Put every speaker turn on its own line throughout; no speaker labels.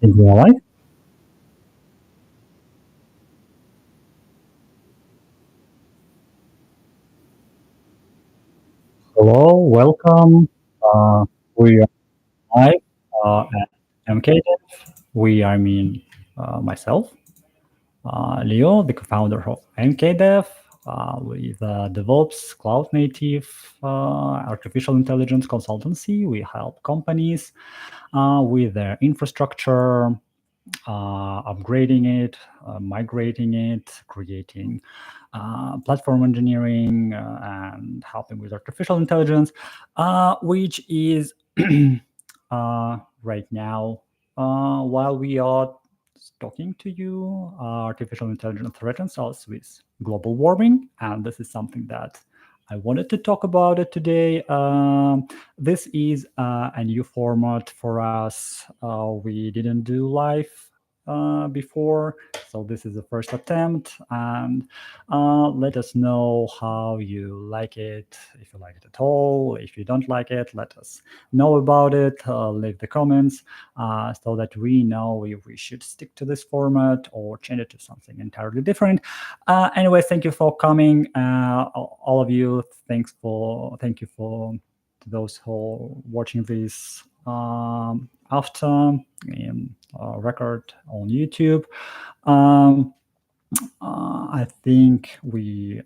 Think we're all right? Hello, welcome. Uh, we are live at MKDev. We, I mean, myself, Leo, the co-founder of MKDev, with DevOps, cloud native, artificial intelligence consultancy. We help companies with their infrastructure, upgrading it, migrating it, creating platform engineering, and helping with artificial intelligence, which is right now, while we are talking to you, artificial intelligence threatens us with global warming, and this is something that I wanted to talk about it today. This is a new format for us. We didn't do live before, so this is the first attempt. And let us know how you like it, if you like it at all. If you don't like it, let us know about it. Leave the comments so that we know if we should stick to this format or change it to something entirely different. Anyway, thank you for coming, all of you. Thank you for to those who are watching this after in record on YouTube. Um, I think we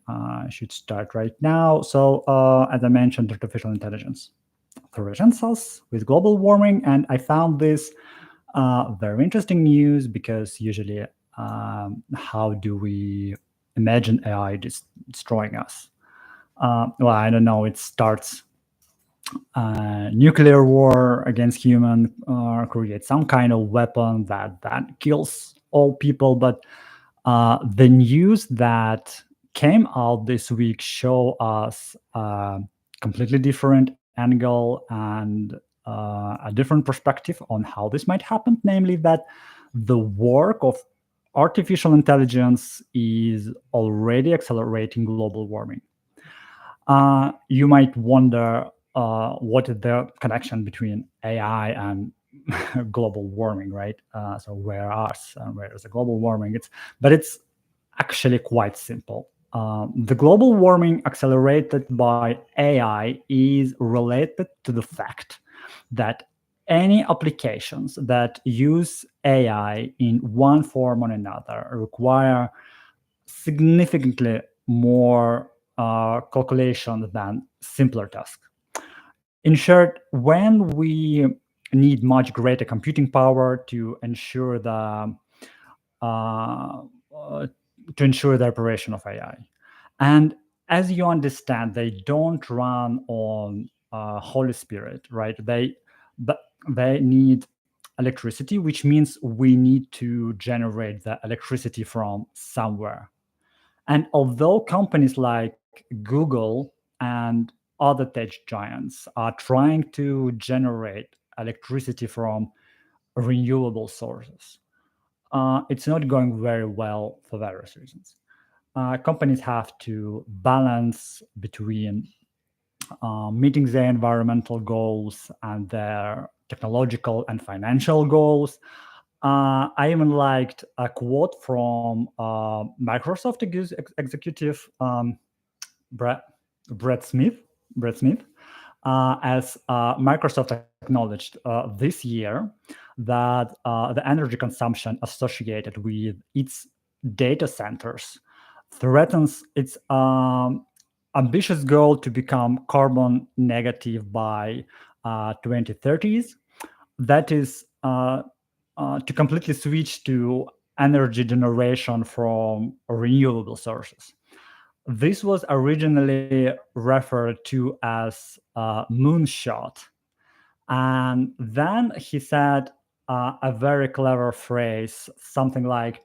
should start right now. So, as I mentioned, artificial intelligence threatens us with global warming, and I found this very interesting news because usually, how do we imagine AI destroying us? Well, I don't know. It starts nuclear war against human, create some kind of weapon that kills all people. But the news that came out this week show us a completely different angle and a different perspective on how this might happen, namely that the work of artificial intelligence is already accelerating global warming. You might wonder what is the connection between AI and global warming, right? So where us and where is the global warming? It's actually quite simple. The global warming accelerated by AI is related to the fact that any applications that use AI in one form or another require significantly more calculation than simpler tasks. In short, when we need much greater computing power uh, to ensure the operation of AI, and as you understand, they don't run on Holy Spirit, right? But they need electricity, which means we need to generate the electricity from somewhere. And although companies like Google and other tech giants are trying to generate electricity from renewable sources, it's not going very well for various reasons. Companies have to balance between meeting their environmental goals and their technological and financial goals. I even liked a quote from Microsoft executive Brett, Brett Smith. Brett Smith, as Microsoft acknowledged this year that the energy consumption associated with its data centers threatens its ambitious goal to become carbon negative by 2030s. That is to completely switch to energy generation from renewable sources. This was originally referred to as moonshot, And then he said a very clever phrase, something like,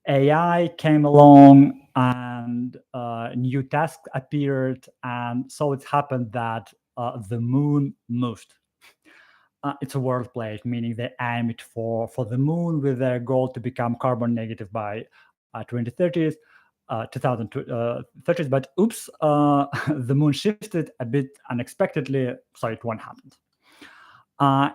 AI came along and new tasks appeared, and so it happened that the moon moved. It's a wordplay, meaning they aimed for the moon with their goal to become carbon negative by 2030s, 2030s. But oops, the moon shifted a bit unexpectedly, so it won't happen.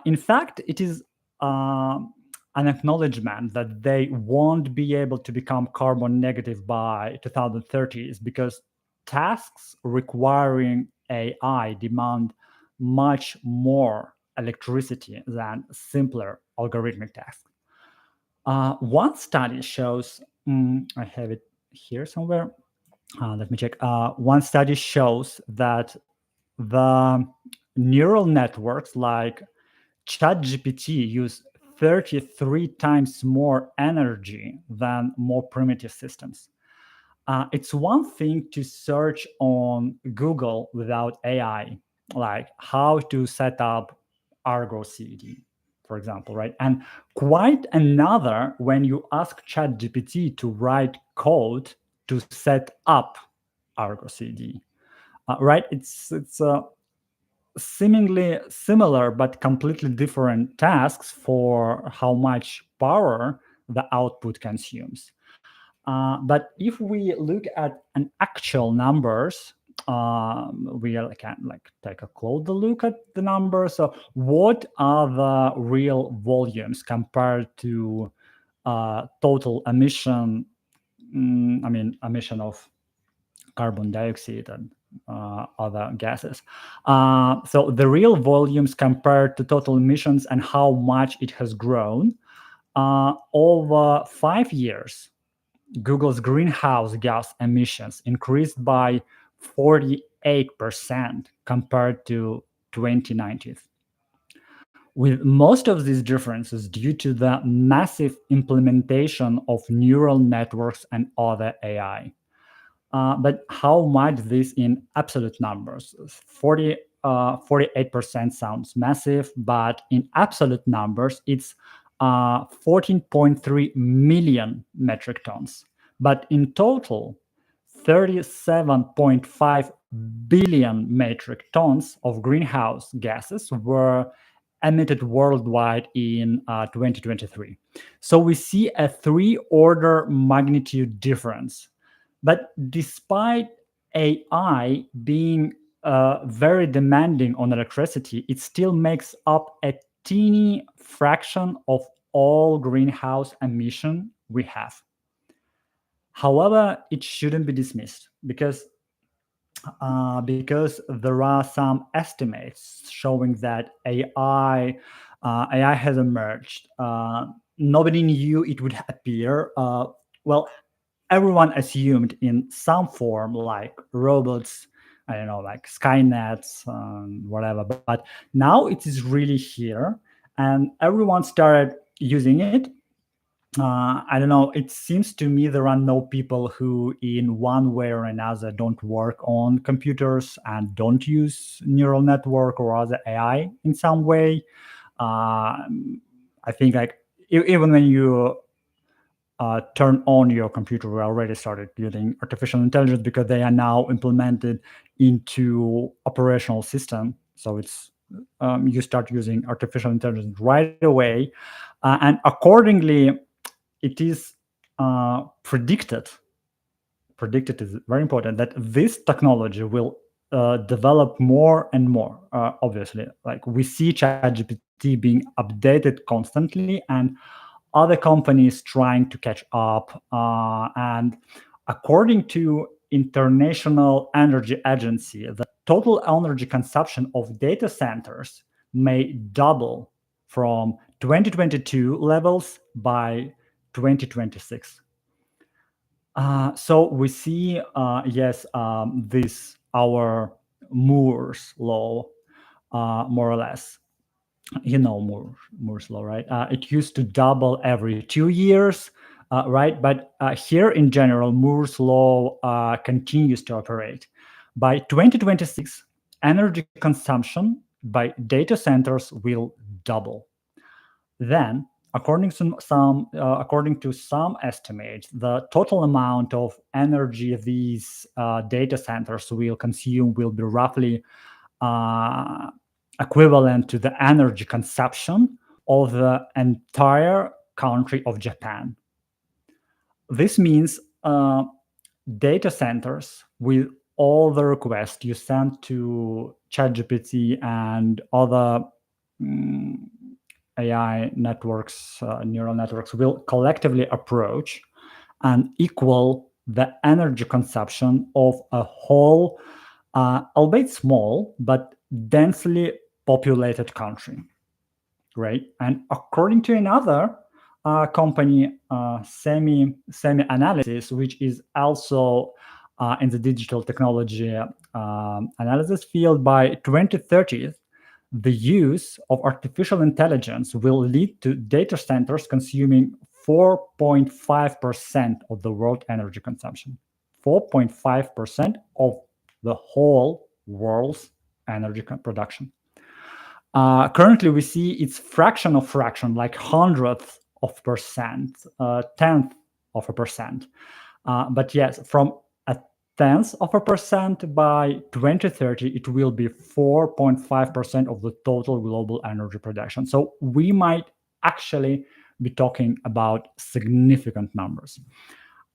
In fact, it is an acknowledgement that they won't be able to become carbon negative by 2030s because tasks requiring AI demand much more electricity than simpler algorithmic tasks. One study shows, I have it here somewhere. Let me check. One study shows that the neural networks like ChatGPT use 33 times more energy than more primitive systems. It's one thing to search on Google without AI, like how to set up Argo CD, for example, right? And quite another when you ask ChatGPT to write code to set up Argo CD, right? It's seemingly similar but completely different tasks for how much power the output consumes. But if we look at an actual numbers, we can like take a closer look at the numbers. So what are the real volumes compared to total emission? Emission of carbon dioxide and other gases. So the real volumes compared to total emissions and how much it has grown over 5 years. Google's greenhouse gas emissions increased by 48% compared to 2019, with most of these differences due to the massive implementation of neural networks and other AI. But how much this in absolute numbers? 48% sounds massive, but in absolute numbers, it's 14.3 million metric tons. But in total, 37.5 billion metric tons of greenhouse gases were emitted worldwide in 2023. So we see a 3-order magnitude difference. But despite AI being very demanding on electricity, it still makes up a teeny fraction of all greenhouse emission we have. However, it shouldn't be dismissed because there are some estimates showing that AI has emerged. Nobody knew it would appear. Well, everyone assumed in some form, like robots, I don't know, like Skynets, whatever. But now it is really here, and everyone started using it. I don't know. It seems to me there are no people who, in one way or another, don't work on computers and don't use neural network or other AI in some way. I think like even when you turn on your computer, we already started using artificial intelligence because they are now implemented into operational system. So it's you start using artificial intelligence right away, and accordingly, it is predicted. Predicted is very important that this technology will develop more and more. Obviously, like we see ChatGPT being updated constantly, and other companies trying to catch up. And according to International Energy Agency, the total energy consumption of data centers may double from 2022 levels by 2026. So we see, yes, this our Moore's law, more or less. You know Moore's law, right? It used to double every 2 years, right? But here in general, Moore's law continues to operate. By 2026, energy consumption by data centers will double. Then, according to some estimates, the total amount of energy these data centers will consume will be roughly uh, equivalent to the energy consumption of the entire country of Japan. This means data centers with all the requests you send to ChatGPT and other AI networks, neural networks, will collectively approach and equal the energy consumption of a whole, albeit small, but densely populated country, right? And according to another company, Semi Analysis, which is also in the digital technology analysis field, by 2030, the use of artificial intelligence will lead to data centers consuming 4.5% of the world energy consumption. 4.5% of the whole world's energy production. Currently, we see it's fraction of fraction, like hundredth of percent, tenth of a percent. But yes, from a tenth of a percent by 2030, it will be 4.5% of the total global energy production. So we might actually be talking about significant numbers.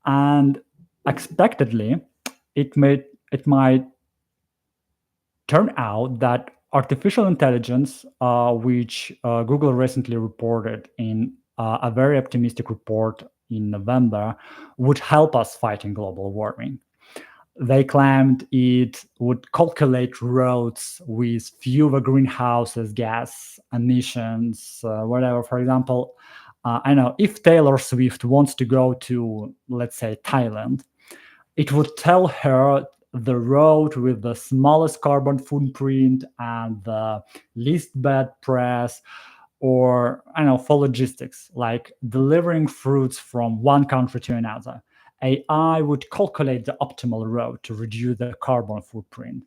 And expectedly, it might turn out that artificial intelligence, which Google recently reported in a very optimistic report in November, would help us fighting global warming. They claimed it would calculate roads with fewer greenhouse gas emissions, whatever. For example, I know if Taylor Swift wants to go to, let's say, Thailand, it would tell her the road with the smallest carbon footprint and the least bad press, or I don't know, for logistics, like delivering fruits from one country to another. AI would calculate the optimal route to reduce the carbon footprint.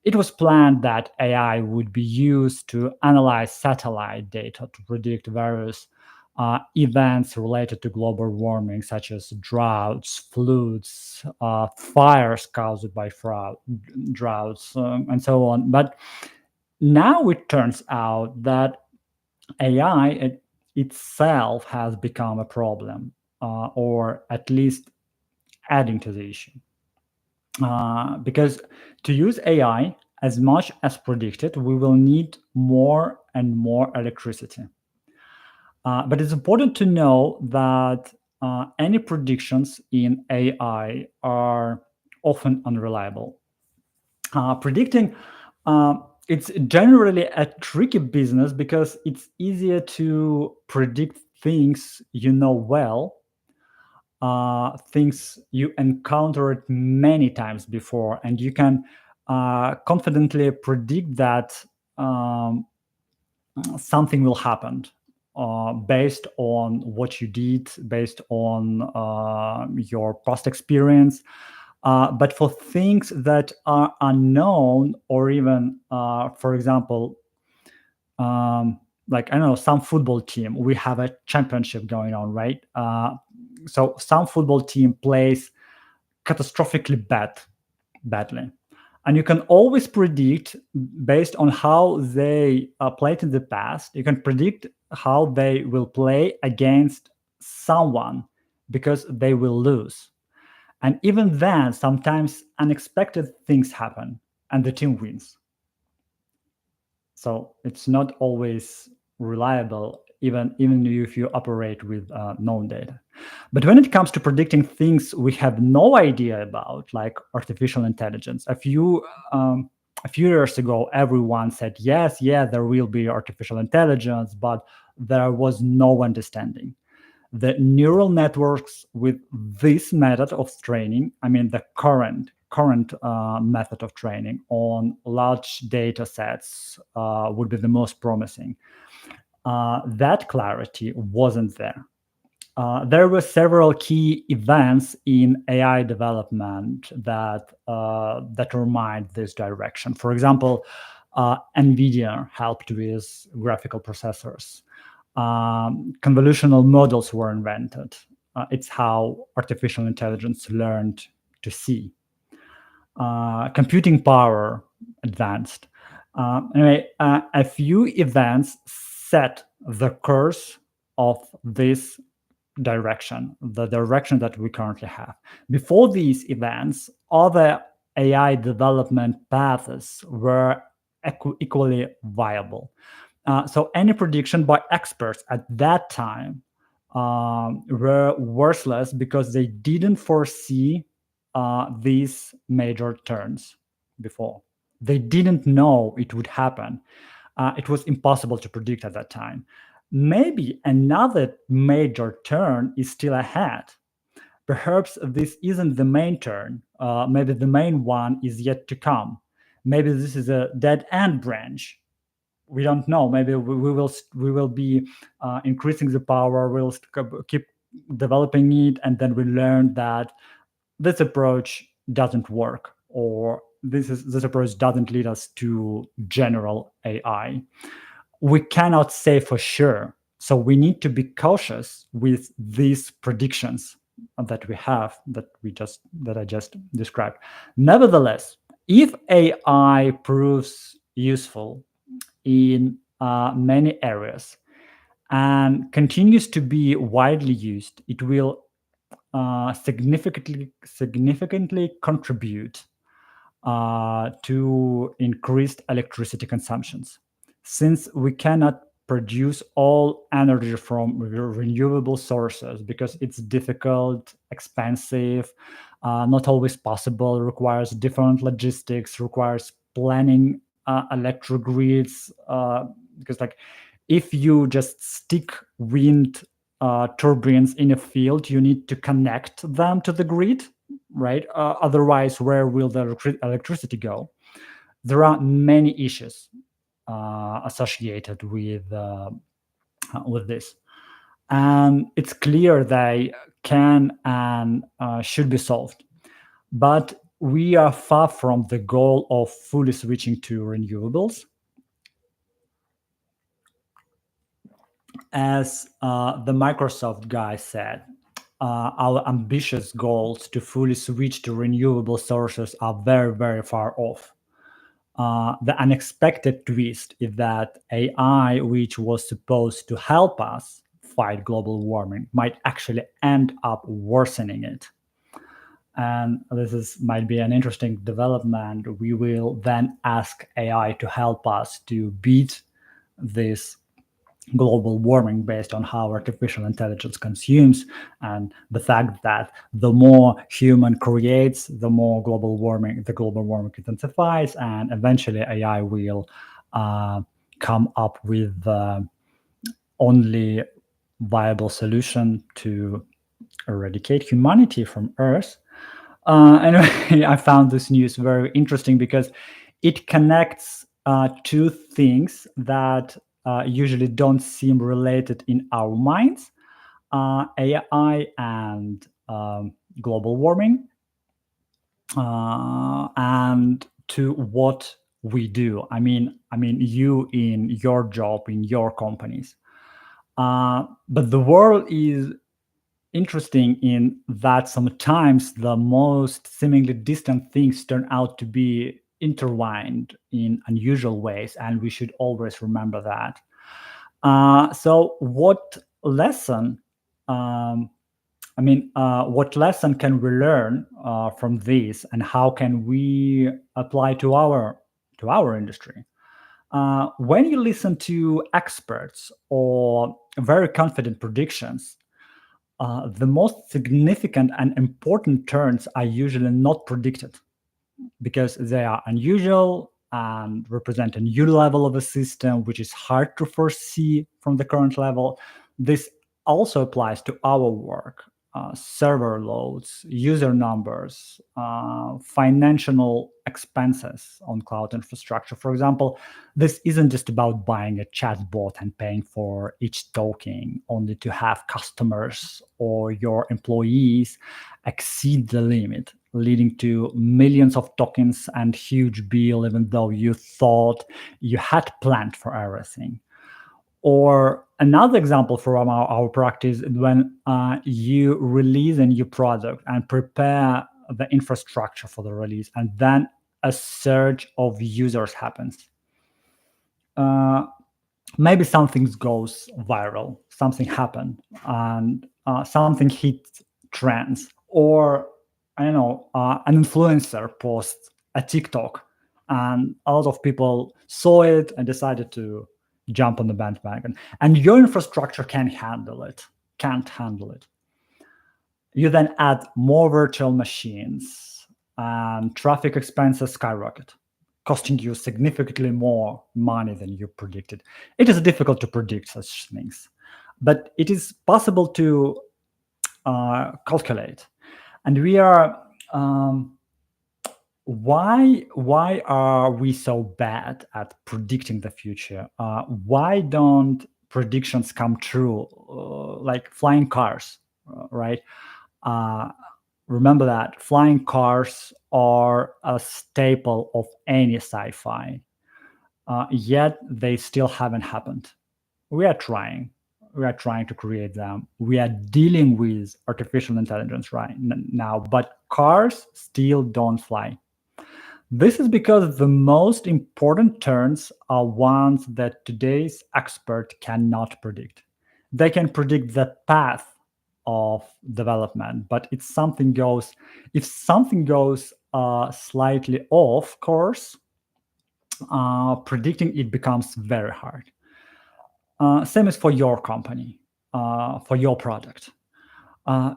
It was planned that AI would be used to analyze satellite data to predict various events related to global warming, such as droughts, floods, fires caused by droughts, and so on. But now it turns out that AI itself has become a problem, or at least adding to the issue. Because to use AI as much as predicted, we will need more and more electricity. But it's important to know that any predictions in AI are often unreliable. Predicting, it's generally a tricky business because it's easier to predict things you know well, things you encountered many times before, and you can confidently predict that something will happen based on what you did, based on your past experience. But for things that are unknown, or even, for example, like, I don't know, some football team, we have a championship going on, right? So some football team plays catastrophically badly. And you can always predict, based on how they played in the past, you can predict how they will play against someone because they will lose. And even then, sometimes unexpected things happen and the team wins. So it's not always reliable, even if you operate with known data. But when it comes to predicting things we have no idea about, like artificial intelligence, a few years ago, everyone said, yes, there will be artificial intelligence, but there was no understanding. The neural networks with this method of training, I mean, the current method of training on large data sets would be the most promising. That clarity wasn't there. There were several key events in AI development that determined this direction. For example, NVIDIA helped with graphical processors. Convolutional models were invented. It's how artificial intelligence learned to see. Computing power advanced. Anyway, a few events set the course of this direction, the direction that we currently have. Before these events, other AI development paths were equally viable. So any prediction by experts at that time were worthless because they didn't foresee these major turns before. They didn't know it would happen. It was impossible to predict at that time. Maybe another major turn is still ahead. Perhaps this isn't the main turn. Maybe the main one is yet to come. Maybe this is a dead end branch. We don't know. Maybe we will be increasing the power. We'll keep developing it, and then we learn that this approach doesn't work, or this approach doesn't lead us to general AI. We cannot say for sure, so we need to be cautious with these predictions that we have, that I just described. Nevertheless, if AI proves useful in many areas and continues to be widely used, it will significantly contribute to increased electricity consumptions. Since we cannot produce all energy from renewable sources because it's difficult, expensive, not always possible, requires different logistics, requires planning electric grids, because like if you just stick wind turbines in a field, you need to connect them to the grid, right? Otherwise, where will the electricity go? There are many issues associated with this, and it's clear they can and should be solved. But we are far from the goal of fully switching to renewables. As the Microsoft guy said, our ambitious goals to fully switch to renewable sources are very, very far off. The unexpected twist is that AI, which was supposed to help us fight global warming, might actually end up worsening it. And might be an interesting development. We will then ask AI to help us to beat this global warming based on how artificial intelligence consumes, and the fact that the more human creates, the more global warming intensifies, and eventually AI will come up with the only viable solution to eradicate humanity from Earth. Anyway, I found this news very interesting because it connects two things that usually don't seem related in our minds: AI and global warming, and to what we do. I mean, you in your job, in your companies. But the world is interesting in that sometimes the most seemingly distant things turn out to be intertwined in unusual ways, and we should always remember that. So what lesson what lesson can we learn from this, and how can we apply to our industry? When you listen to experts or very confident predictions, the most significant and important turns are usually not predicted because they are unusual and represent a new level of a system, which is hard to foresee from the current level. This also applies to our work. Server loads, user numbers, financial expenses on cloud infrastructure. For example, this isn't just about buying a chatbot and paying for each token only to have customers or your employees exceed the limit. leading to millions of tokens and huge bill, even though you thought you had planned for everything. Or another example from our practice, when you release a new product and prepare the infrastructure for the release, and then a surge of users happens. Maybe something goes viral, something happened, and something hit trends, or I don't know, an influencer posts a TikTok, and a lot of people saw it and decided to jump on the bandwagon, and your infrastructure can't handle it. You then add more virtual machines, and traffic expenses skyrocket, costing you significantly more money than you predicted. It is difficult to predict such things, but it is possible to calculate. And we are why are we so bad at predicting the future? Why don't predictions come true, like flying cars, right? Remember that flying cars are a staple of any sci-fi, yet they still haven't happened. We are trying. We are trying to create them. We are dealing with artificial intelligence right now, but cars still don't fly. This is because the most important turns are ones that today's expert cannot predict. They can predict the path of development, but if something goes slightly off course, predicting it becomes very hard. Same as for your company, for your product.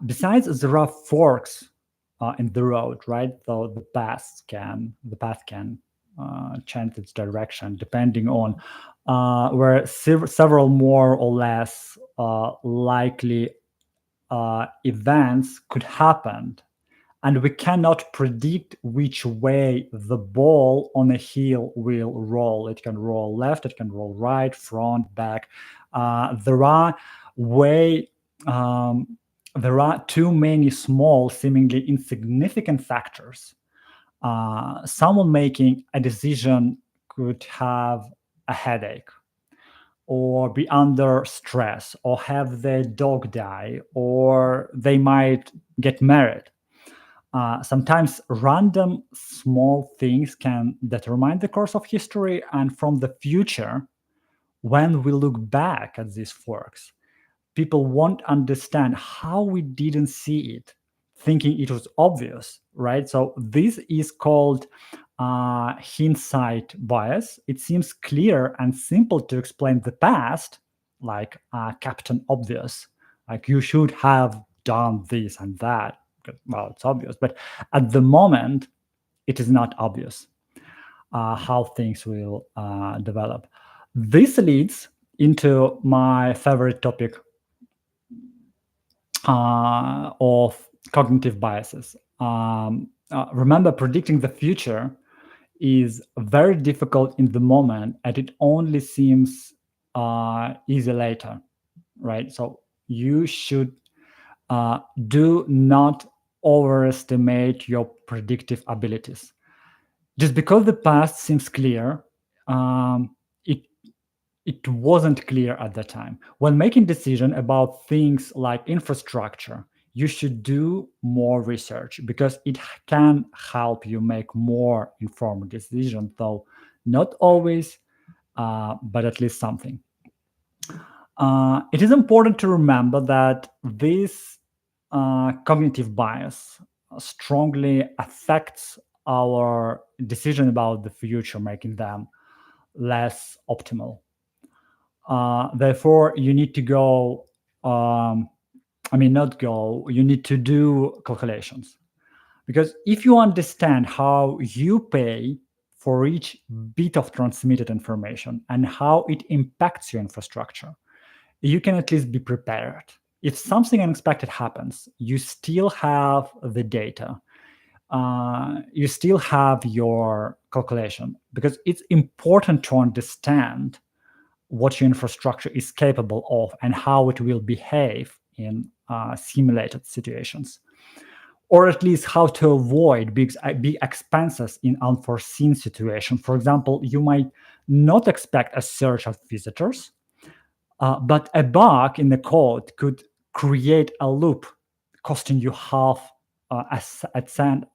Besides, there are forks in the road, right? So the path can change its direction depending on where several more or less likely events could happen, and we cannot predict which way the ball on a hill will roll. It can roll left, it can roll right, front, back. There are too many small, seemingly insignificant factors. Someone making a decision could have a headache, or be under stress, or have their dog die, or they might get married. Sometimes random small things can determine the course of history, and from the future, when we look back at these forks, people won't understand how we didn't see it, thinking it was obvious, right? So this is called hindsight bias. It seems clear and simple to explain the past, like Captain Obvious, like you should have done this and that. Well, it's obvious, but at the moment, it is not obvious how things will develop. This leads into my favorite topic of cognitive biases. Remember, predicting the future is very difficult in the moment, and it only seems easy later, right? So you should do not overestimate your predictive abilities. Just because the past seems clear, it wasn't clear at the time. When making decision about things like infrastructure, you should do more research because it can help you make more informed decisions, though not always, but at least something. It is important to remember that this cognitive bias strongly affects our decision about the future, making them less optimal. Therefore, you need to go, you need to do calculations. Because if you understand how you pay for each bit of transmitted information and how it impacts your infrastructure, you can at least be prepared. If something unexpected happens, you still have the data. You still have your calculation, because it's important to understand what your infrastructure is capable of and how it will behave in simulated situations. or at least how to avoid big expenses in unforeseen situations. For example, you might not expect a surge of visitors, but a bug in the code could create a loop costing you half a cent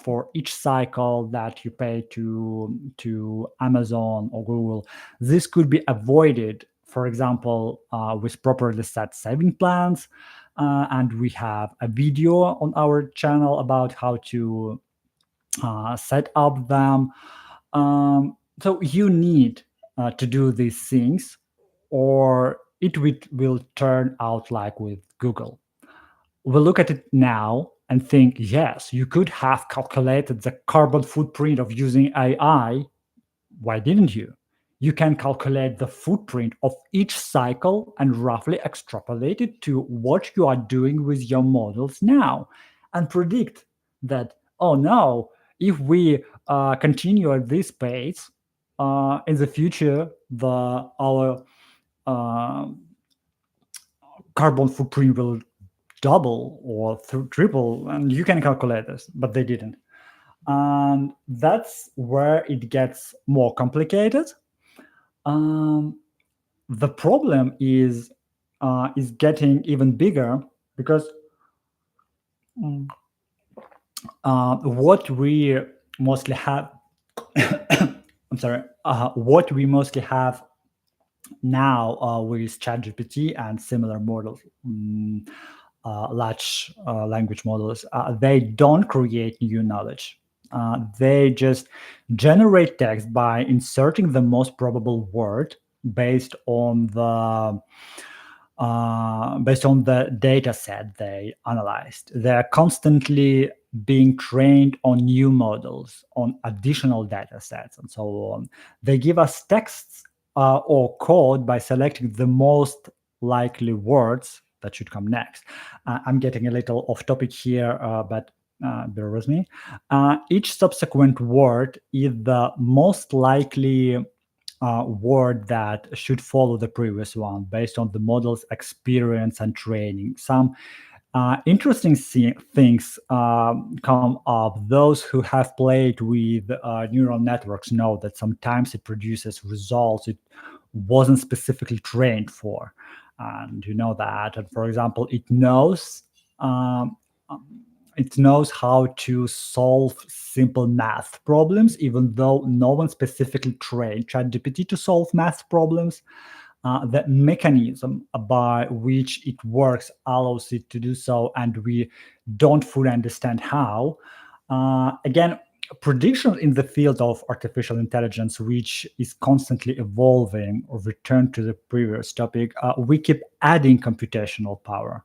for each cycle that you pay to Amazon or Google. This could be avoided, for example, with properly set saving plans. And we have a video on our channel about how to set up them. So you need to do these things, or will turn out like with Google. We'll look at it now and think, yes, you could have calculated the carbon footprint of using AI. Why didn't you? You can calculate the footprint of each cycle and roughly extrapolate it to what you are doing with your models now and predict that, oh no, if we continue at this pace, in the future, our uh, carbon footprint will double or triple, and you can calculate this, but they didn't. And that's where it gets more complicated. Um, the problem is getting even bigger because what we mostly have, I'm sorry, what we mostly have now with ChatGPT and similar models, large language models, they don't create new knowledge. They just generate text by inserting the most probable word based on the data set they analyzed. They're constantly being trained on new models, on additional data sets, and so on. They give us texts or code by selecting the most likely words that should come next. I'm getting a little off topic here, but bear with me. Each subsequent word is the most likely word that should follow the previous one based on the model's experience and training. Some interesting things come up. Those who have played with neural networks know that sometimes it produces results it wasn't specifically trained for. And you know that. And for example, um, it knows how to solve simple math problems, even though no one specifically trained ChatGPT to solve math problems. The mechanism by which it works allows it to do so, and we don't fully understand how. Again, prediction in the field of artificial intelligence, which is constantly evolving, or return to the previous topic, we keep adding computational power.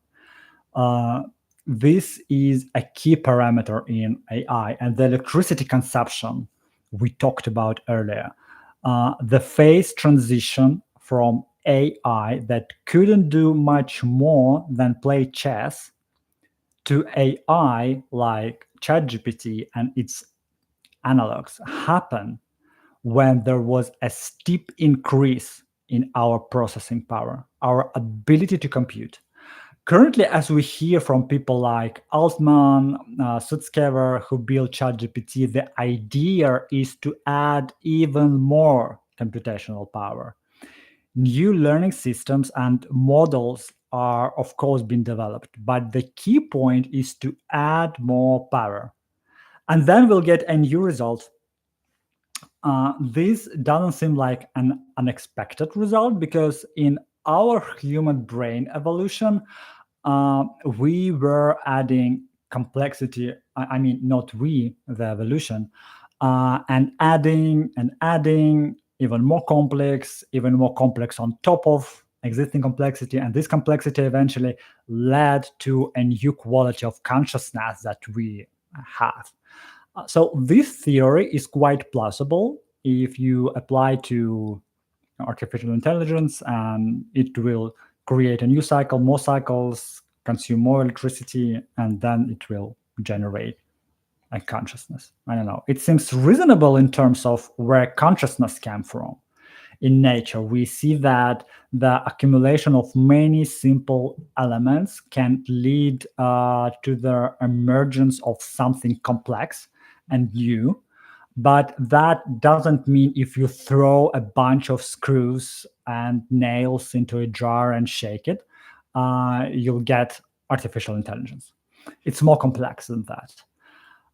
Uh, this is a key parameter in AI, and the electricity consumption we talked about earlier. The phase transition from AI that couldn't do much more than play chess to AI like ChatGPT and its analogs happen when there was a steep increase in our processing power, our ability to compute. Currently, as we hear from people like Altman, Sutskever, who built ChatGPT, the idea is to add even more computational power. New learning systems and models are, of course, being developed, but the key point is to add more power. And then we'll get a new result. This doesn't seem like an unexpected result because in our human brain evolution, we were adding complexity. I mean, not we, the evolution, and adding even more complex on top of existing complexity. And this complexity eventually led to a new quality of consciousness that we have. So this theory is quite plausible if you apply to artificial intelligence, and it will create a new cycle, more cycles, consume more electricity, and then it will generate a consciousness. I don't know. It seems reasonable in terms of where consciousness came from. in nature. We see that the accumulation of many simple elements can lead to the emergence of something complex and new. But that doesn't mean if you throw a bunch of screws and nails into a jar and shake it, you'll get artificial intelligence. It's more complex than that.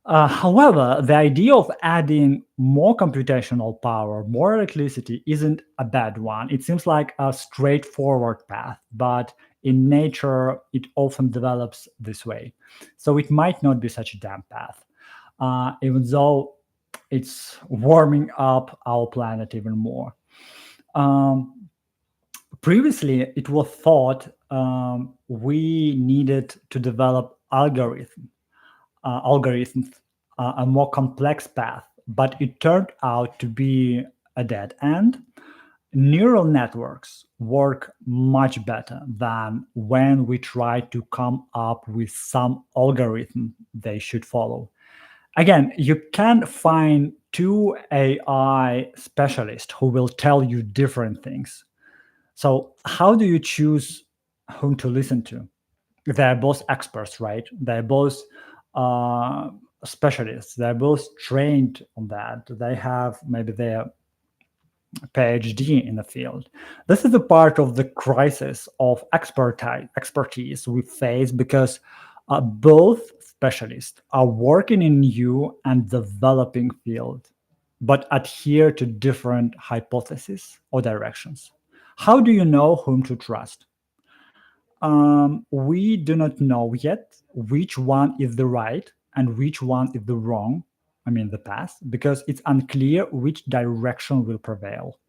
However, the idea of adding more computational power, more electricity, isn't a bad one. It seems like a straightforward path, but in nature, it often develops this way. So it might not be such a damn path, even though it's warming up our planet even more. Um, Previously, it was thought we needed to develop algorithms, a more complex path, but it turned out to be a dead end. Neural networks work much better than when we try to come up with some algorithm they should follow. Again, you can find two AI specialists who will tell you different things. So, how do you choose whom to listen to? They're both experts, right? They're both uh, specialists. They're both trained on that. They have maybe their PhD in the field. This is a part of the crisis of expertise we face because both specialists are working in new and developing field, but adhere to different hypotheses or directions. How do you know whom to trust? We do not know yet which one is the right and which one is the wrong, I mean the path, because it's unclear which direction will prevail.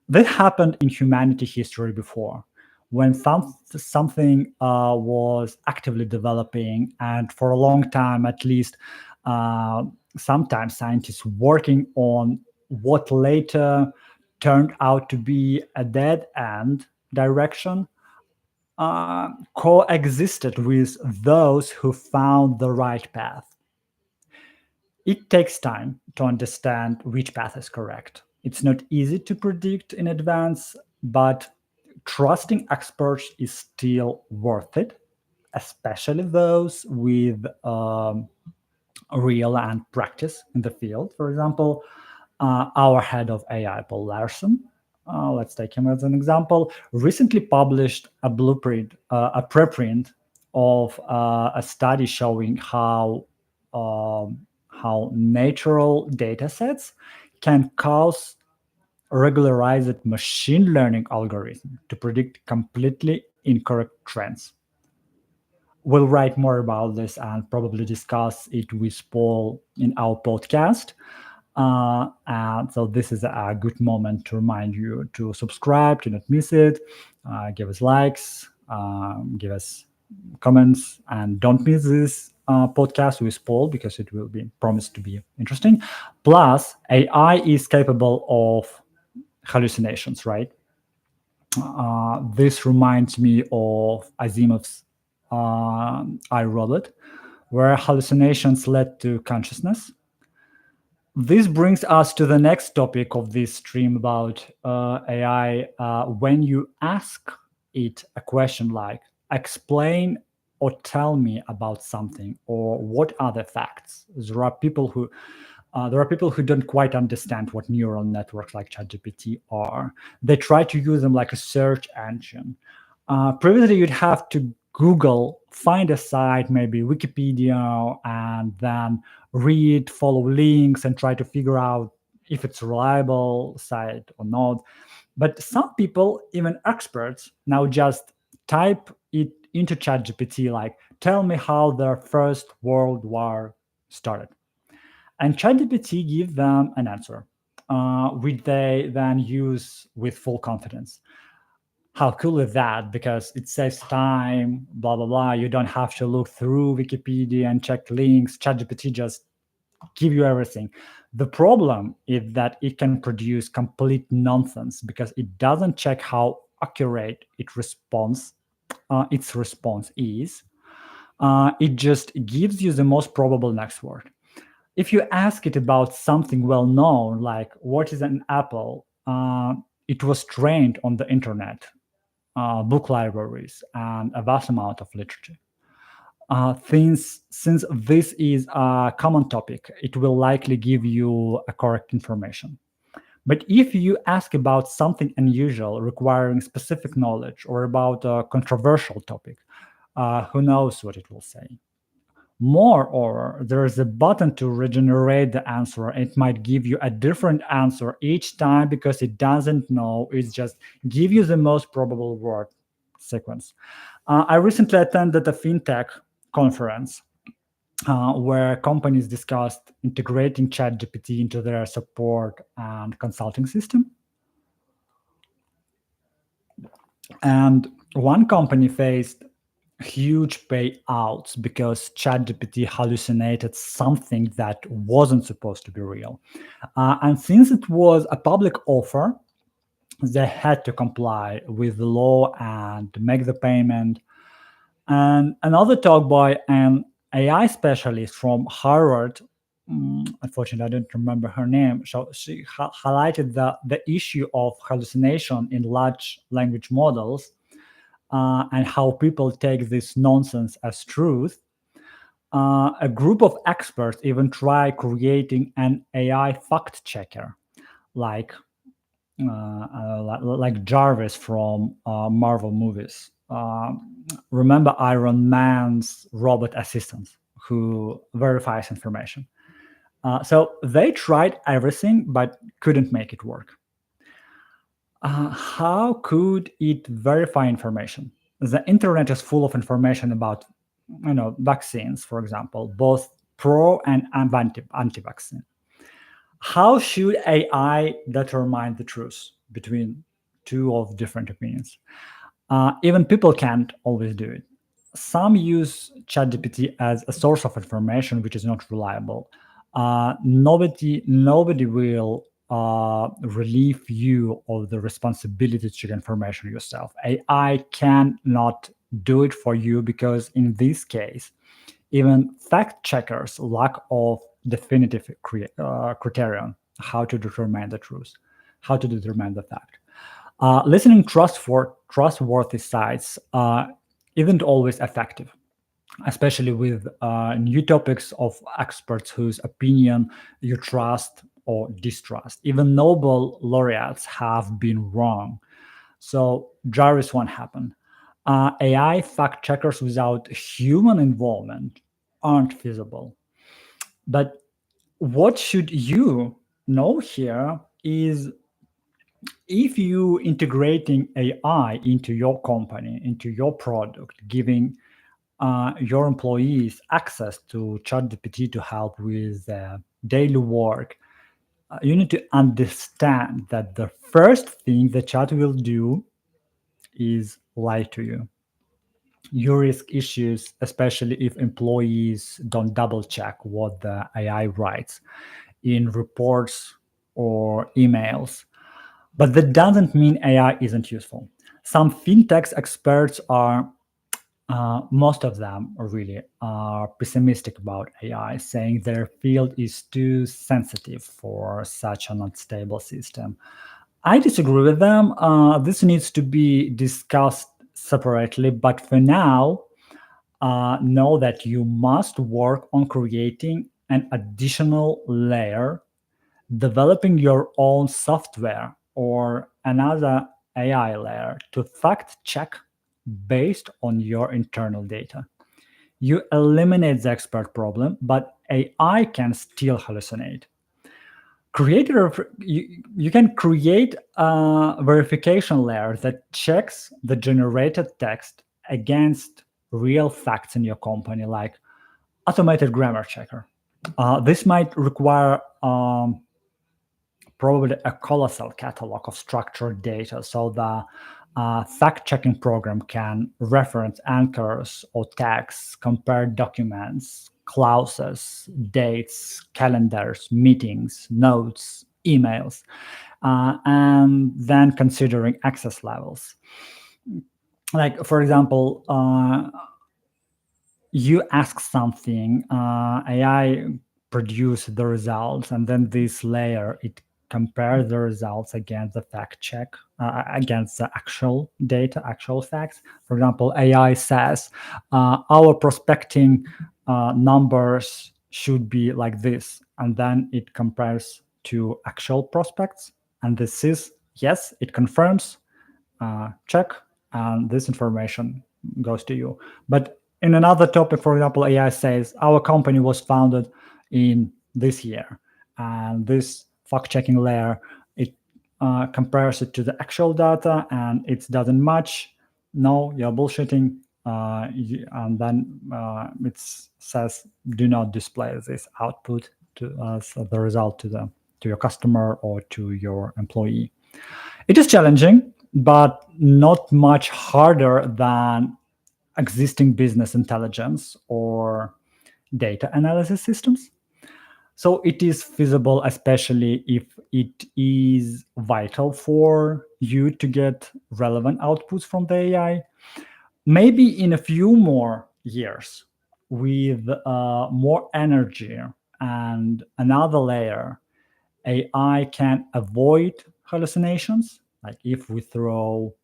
This happened in humanity history before, when something was actively developing, and for a long time, at least, uh, sometimes scientists working on what later turned out to be a dead end direction coexisted with those who found the right path. It takes time to understand which path is correct. It's not easy to predict in advance, but trusting experts is still worth it, especially those with real and practice in the field. For example, our head of AI, Paul Larson, let's take him as an example, recently published a blueprint, a preprint of a study showing how natural data sets can cause regularized machine learning algorithm to predict completely incorrect trends. We'll write more about this and probably discuss it with Paul in our podcast. And so this is a good moment to remind you to subscribe, to not miss it, give us likes, give us comments, and don't miss this podcast with Paul because it will be promised to be interesting. Plus, AI is capable of hallucinations, right? This reminds me of Asimov's I, Robot, where hallucinations led to consciousness. This brings us to the next topic of this stream about AI. When you ask it a question like, explain or tell me about something, or what are the facts? There are people who don't quite understand what neural networks like ChatGPT are. They try to use them like a search engine. Previously, you'd have to Google, find a site, maybe Wikipedia, and then read, follow links, and try to figure out if it's a reliable site or not. But some people, even experts, now just type it into ChatGPT, like, tell me how the First World War started. And ChatGPT gives them an answer, which they then use with full confidence. How cool is that? Because it saves time, blah, blah, blah. You don't have to look through Wikipedia and check links. ChatGPT just give you everything. The problem is that it can produce complete nonsense because it doesn't check how accurate its response is. It just gives you the most probable next word. If you ask it about something well known, like what is an apple, it was trained on the internet, book libraries, and a vast amount of literature. Since this is a common topic, it will likely give you a correct information. But if you ask about something unusual requiring specific knowledge or about a controversial topic, who knows what it will say? Moreover, there is a button to regenerate the answer. It might give you a different answer each time because it doesn't know. It's just give you the most probable word sequence. I recently attended a fintech conference where companies discussed integrating ChatGPT into their support and consulting system. And one company faced huge payouts because ChatGPT hallucinated something that wasn't supposed to be real. And since it was a public offer, they had to comply with the law and make the payment. And another talk by an AI specialist from Harvard, unfortunately, I don't remember her name, so she highlighted the issue of hallucination in large language models and how people take this nonsense as truth. A group of experts even try creating an AI fact checker, like like Jarvis from Marvel movies. Remember Iron Man's robot assistant who verifies information. So they tried everything but couldn't make it work. How could it verify information? The internet is full of information about, vaccines, for example, both pro and anti-vaccine. How should AI determine the truth between two of different opinions? Even people can't always do it. Some use ChatGPT as a source of information which is not reliable. Nobody will relieve you of the responsibility to check information yourself. AI cannot do it for you because in this case, even fact checkers lack of definitive criterion how to determine the truth, how to determine the fact. Listening trustworthy sites isn't always effective, especially with new topics of experts whose opinion you trust or distrust. Even Nobel laureates have been wrong. So Jarvis won't happen. AI fact checkers without human involvement aren't feasible. But what should you know here is if you integrating AI into your company, into your product, giving your employees access to ChatGPT to help with daily work, you need to understand that the first thing the chat will do is lie to you. You risk issues, especially if employees don't double check what the AI writes in reports or emails. But that doesn't mean AI isn't useful. Some fintech experts are, most of them really are pessimistic about AI, saying their field is too sensitive for such an unstable system. I disagree with them. This needs to be discussed separately, but for now, know that you must work on creating an additional layer, developing your own software or another AI layer to fact check based on your internal data. You eliminate the expert problem, but AI can still hallucinate. You can create a verification layer that checks the generated text against real facts in your company, like automated grammar checker. This might require probably a colossal catalog of structured data, so the fact-checking program can reference anchors or tags, compare documents, clauses, dates, calendars, meetings, notes, emails, and then considering access levels. Like, for example, you ask something, AI produce the results, and then this layer, it compare the results against the fact check, against the actual data, actual facts. For example, AI says our prospecting numbers should be like this, and then it compares to actual prospects, and this is, yes, it confirms, check, and this information goes to you. But in another topic, for example, AI says our company was founded in this year, and this fact-checking layer, it compares it to the actual data, and it doesn't match. No, you're bullshitting. And then it says, do not display this output as the result to your customer or to your employee. It is challenging, but not much harder than existing business intelligence or data analysis systems. So it is feasible, especially if it is vital for you to get relevant outputs from the AI. Maybe in a few more years, with more energy and another layer, AI can avoid hallucinations. Like if we throw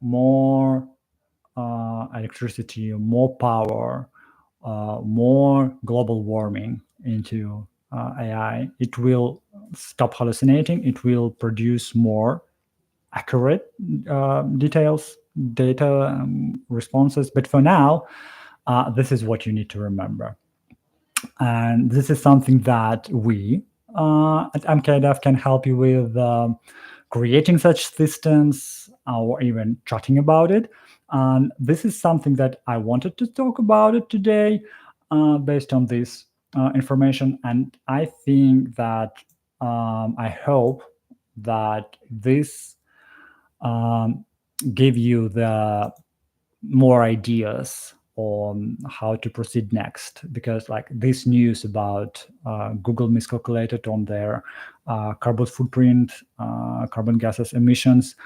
more electricity, more power, more global warming into AI, it will stop hallucinating. It will produce more accurate data responses. But for now, this is what you need to remember. And this is something that we at MKDev can help you with, creating such systems or even chatting about it. And this is something that I wanted to talk about it today based on this information. And I think that I hope that this give you the more ideas on how to proceed next, because like this news about Google miscalculated on their carbon footprint, carbon gases emissions,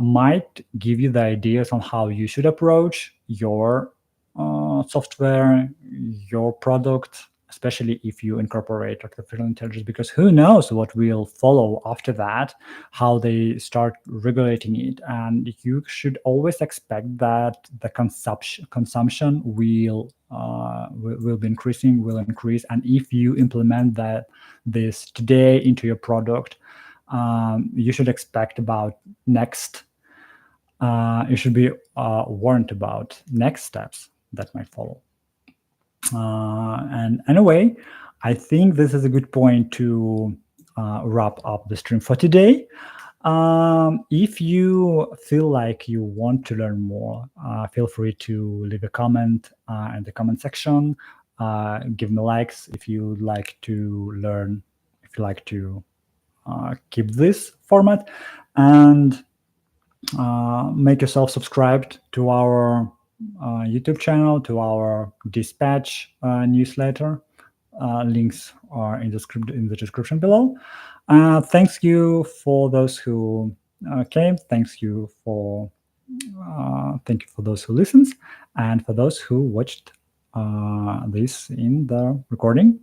might give you the ideas on how you should approach your software, your product, especially if you incorporate artificial intelligence, because who knows what will follow after that, how they start regulating it. And you should always expect that the consumption will be increasing, will increase. And if you implement this today into your product, you should expect about next, you should be warned about next steps that might follow. And anyway, I think this is a good point to wrap up the stream for today. If you feel like you want to learn more, feel free to leave a comment in the comment section. Give me likes if you like to learn, if you like to keep this format, and make yourself subscribed to our YouTube channel, to our dispatch newsletter. Links are in the description below. Thanks you for those who came. Thank you for those who listens, and for those who watched this in the recording.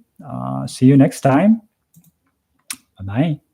See you next time. Bye bye.